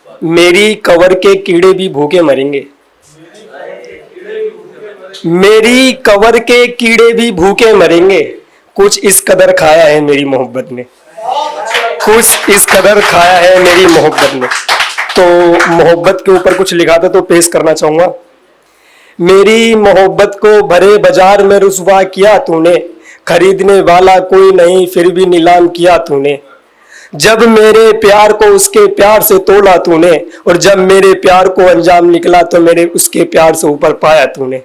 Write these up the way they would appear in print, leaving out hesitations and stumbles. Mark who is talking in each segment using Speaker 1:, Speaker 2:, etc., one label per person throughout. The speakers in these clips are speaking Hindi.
Speaker 1: मेरी कवर के कीड़े भी भूखे मरेंगे। मेरी कवर के कीड़े भी भूखे मरेंगे। कुछ इस कदर खाया है मेरी मोहब्बत ने, कुछ इस कदर खाया है मेरी मोहब्बत ने। तो मोहब्बत के ऊपर कुछ लिखा था तो पेश करना चाहूंगा। मेरी मोहब्बत को भरे बाजार में रुसवा किया तूने, खरीदने वाला कोई नहीं फिर भी नीलाम किया तूने। जब मेरे प्यार को उसके प्यार से तोला तूने, और जब मेरे प्यार को अंजाम निकला तो मेरे उसके प्यार से ऊपर पाया तूने।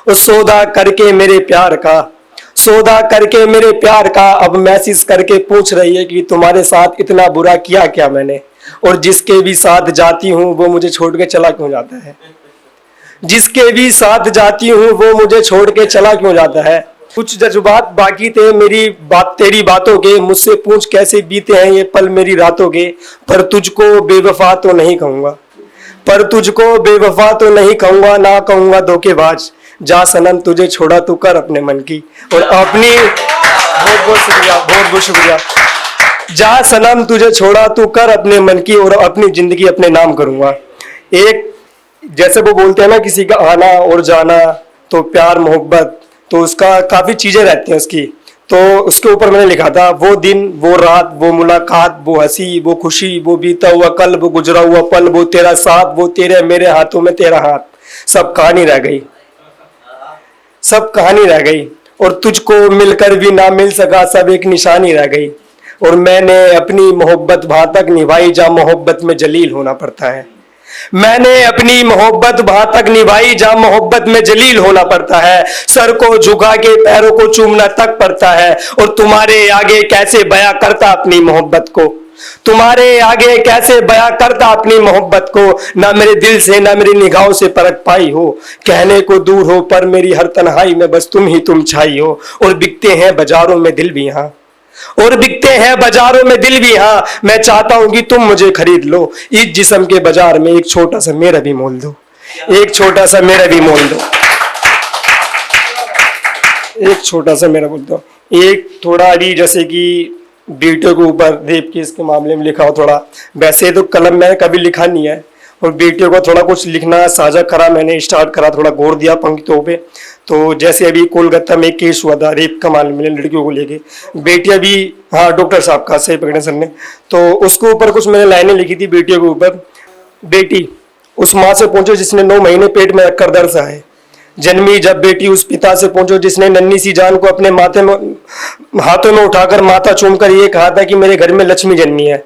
Speaker 1: उस सौदा करके मेरे प्यार का, सौदा करके मेरे प्यार का, अब मैसेज करके पूछ रही है कि तुम्हारे साथ इतना बुरा किया क्या मैंने, और जिसके भी साथ जाती हूँ वो मुझे छोड़ के चला क्यों जाता है। जिसके भी साथ जाती हूँ वो मुझे छोड़ के चला क्यों जाता है। कुछ जज्बात बाकी थे मेरी बात तेरी बातों के, मुझसे पूछ कैसे बीते हैं ये पल मेरी रातों के। पर तुझको बेवफा तो नहीं कहूंगा, पर तुझको बेवफा तो नहीं कहूंगा, ना कहूंगा धोखेबाज। जा सनम तुझे छोड़ा तू कर अपने मन की और अपनी। बहुत बहुत शुक्रिया, बहुत बहुत शुक्रिया। जा सनम तुझे छोड़ा तू कर अपने मन की, और अपनी जिंदगी अपने नाम करूंगा। एक जैसे वो बोलते हैं ना किसी का आना और जाना, तो प्यार मोहब्बत तो उसका काफी चीजें रहती हैं उसकी। तो उसके ऊपर मैंने लिखा था, वो दिन वो रात वो मुलाकात वो हंसी वो खुशी वो बीता हुआ कल वो गुजरा हुआ पल, वो तेरा साथ वो तेरे मेरे हाथों में तेरा हाथ, सब कहानी रह गई, सब कहानी रह गई। और तुझको मिलकर भी ना मिल सका, सब एक निशानी रह गई। और मैंने अपनी मोहब्बत वहां तक निभाई जहां मोहब्बत में जलील होना पड़ता है। मैंने अपनी मोहब्बत वहां तक निभाई जहां मोहब्बत में जलील होना पड़ता है। सर को झुका के पैरों को चूमना तक पड़ता है। और तुम्हारे आगे कैसे बयां करता अपनी मोहब्बत को, तुम्हारे आगे कैसे बयां करता अपनी मोहब्बत को। ना मेरे दिल से ना मेरी निगाहों से परख पाई हो, कहने को दूर हो पर मेरी हर तन्हाई में बस तुम ही तुम छाई हो। और बिकते हैं बाजारों में दिल भी यहाँ, और बिकते हैं बाजारों में दिल भी हाँ। मैं चाहता हूं कि तुम मुझे खरीद लो, इस जिस्म के बाजार में एक छोटा सा मेरा भी मोल दो, एक छोटा सा मेरा भी मोल दो, एक छोटा सा मेरा बोल दो। एक थोड़ा अभी जैसे कि बेटियों के ऊपर रेप केस के मामले में लिखा हो थोड़ा, वैसे तो कलम मैंने कभी लिखा नहीं है, और बेटियों को थोड़ा कुछ लिखना साझा करा, मैंने स्टार्ट करा, थोड़ा गौर दिया पंक्तियों पे। तो जैसे अभी कोलकाता में एक केस हुआ था रेप का मामले में लड़कियों को लेके, बेटियां भी, हाँ डॉक्टर साहब का सही पकड़े सर ने, तो उसके ऊपर कुछ मैंने लाइनें लिखी थी बेटियों के ऊपर। बेटी उस माँ से पहुंचो जिसने 9 महीने पेट में रखकर दर्द सहा है, जन्मी जब बेटी उस पिता से पहुंचो जिसने नन्ही सी जान को अपने माथे में हाथों में उठाकर माथा चूमकर ये कहा था कि मेरे घर में लक्ष्मी जन्मी है।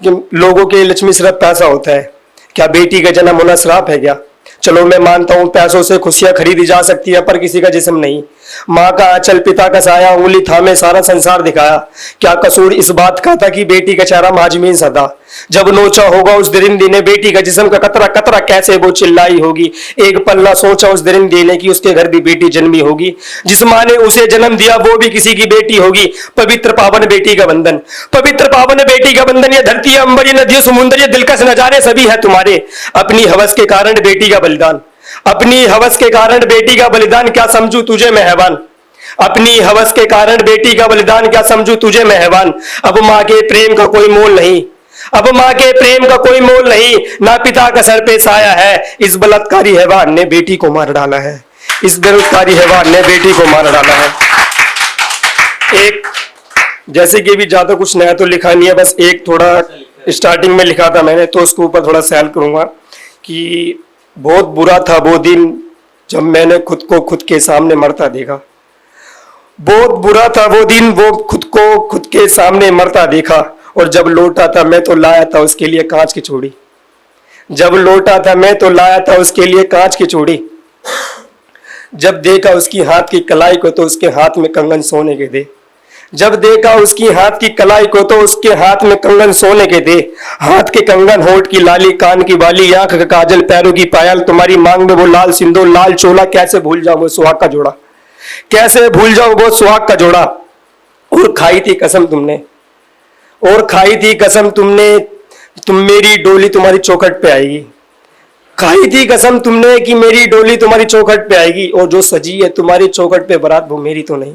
Speaker 1: कि लोगों के लक्ष्मी सिर्फ पैसा होता है, क्या बेटी का जन्म होना श्राप है क्या। चलो मैं मानता हूं पैसों से खुशियां खरीदी जा सकती है पर किसी का जिस्म नहीं। माँ का आंचल पिता का साया उंगली थामे सारा संसार दिखाया, क्या कसूर इस बात का था कि बेटी का चेहरा माजमीन सा था। जब नोचा होगा उस दरिंदी ने बेटी का जिस्म का कतरा कतरा कैसे वो चिल्लाई होगी। एक पल ना सोचा उस दरिंदी ने कि उसके घर भी बेटी जन्मी होगी। जिस माँ ने उसे जन्म दिया वो भी किसी की बेटी होगी। पवित्र पावन बेटी का बंधन, पवित्र पावन बेटी का बंधन, ये धरती अंबर ये नदियों समुद्र ये दिलकश नजारे सभी है तुम्हारे। अपनी हवस के कारण बेटी का बलिदान, अपनी हवस के कारण बेटी का बलिदान, क्या समझू तुझे मेहमान। अपनी हवस के कारण बेटी का बलिदान, क्या समझू तुझे मेहमान। अब माँ के प्रेम का कोई मोल नहीं, अब माँ के प्रेम का कोई मोल नहीं, ना पिता का सर पे साया है। इस बलात्कारी हैवान ने बेटी को मार डाला है, इस बलात्कारी हैवान ने बेटी को मार डाला है। एक जैसे कि भी ज्यादा कुछ नया तो लिखा नहीं है, बस एक थोड़ा स्टार्टिंग में लिखा था मैंने तो उसके ऊपर थोड़ा सैल करूंगा कि बहुत बुरा था वो दिन जब मैंने खुद को खुद के सामने मरता देखा। बहुत बुरा था वो दिन वो खुद को खुद के सामने मरता देखा। और जब लौटा था मैं तो लाया था उसके लिए कांच की चूड़ी, जब लौटा था मैं तो लाया था उसके लिए कांच की चूड़ी। जब देखा उसकी हाथ की कलाई को तो उसके हाथ में कंगन सोने के दे, जब देखा उसकी हाथ की कलाई को तो उसके हाथ में कंगन सोने के दे। हाथ के कंगन, होठ की लाली, कान की बाली, आंख का काजल, पैरों की पायल, तुम्हारी मांग में वो लाल सिंदूर, लाल चोला, कैसे भूल जाऊं वो सुहाग का जोड़ा, कैसे भूल जाऊं वो सुहाग का जोड़ा। और खाई थी कसम तुमने, और खाई थी कसम तुमने, तुम मेरी डोली तुम्हारी चौखट पे आएगी। खाई थी कसम तुमने कि मेरी डोली तुम्हारी चौखट पे आएगी। और जो सजी है तुम्हारी चौखट पे बारात वो मेरी तो नहीं,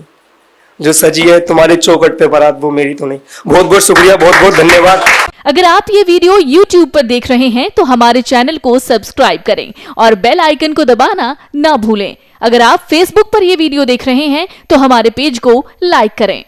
Speaker 1: जो सजी है तुम्हारी चौखट पे बारात वो मेरी तो नहीं। बहुत बहुत शुक्रिया, बहुत बहुत धन्यवाद।
Speaker 2: अगर आप ये वीडियो YouTube पर देख रहे हैं तो हमारे चैनल को सब्सक्राइब करें और बेल आइकन को दबाना ना भूलें। अगर आप Facebook पर ये वीडियो देख रहे हैं तो हमारे पेज को लाइक करें।